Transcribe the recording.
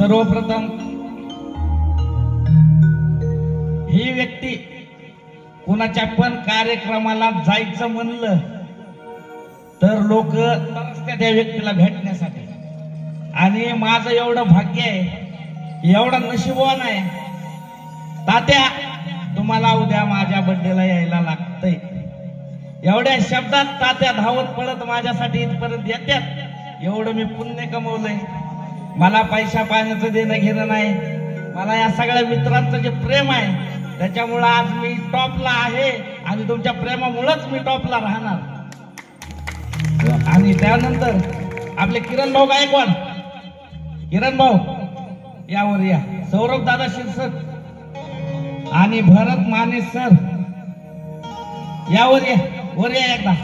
सर्वप्रथम ही व्यक्ती कुणाच्या पण कार्यक्रमाला जायचं म्हणलं तर लोक तरसत्या त्या व्यक्तीला भेटण्यासाठी। आणि माझं एवढं भाग्य आहे, एवढा नशीबवान आहे तात्या, तुम्हाला उद्या माझ्या बर्थडेला यायला लागतंय। एवढ्या शब्दात तात्या धावत पळत माझ्यासाठी इथपर्यंत येतात। एवढं मी पुण्य कमवलंय। मला पैसा पाण्याचं देणं घेणं नाही, मला या सगळ्या मित्रांचं जे प्रेम आहे त्याच्यामुळे आज मी टॉपला आहे आणि तुमच्या प्रेमामुळेच मी टॉपला राहणार। आणि त्यानंतर आपले किरण भाऊ गायकवाड, किरण भाऊ यावर या, सौरभ दादा शिरसट आणि भरत माने सर यावर या, वर या एकदा।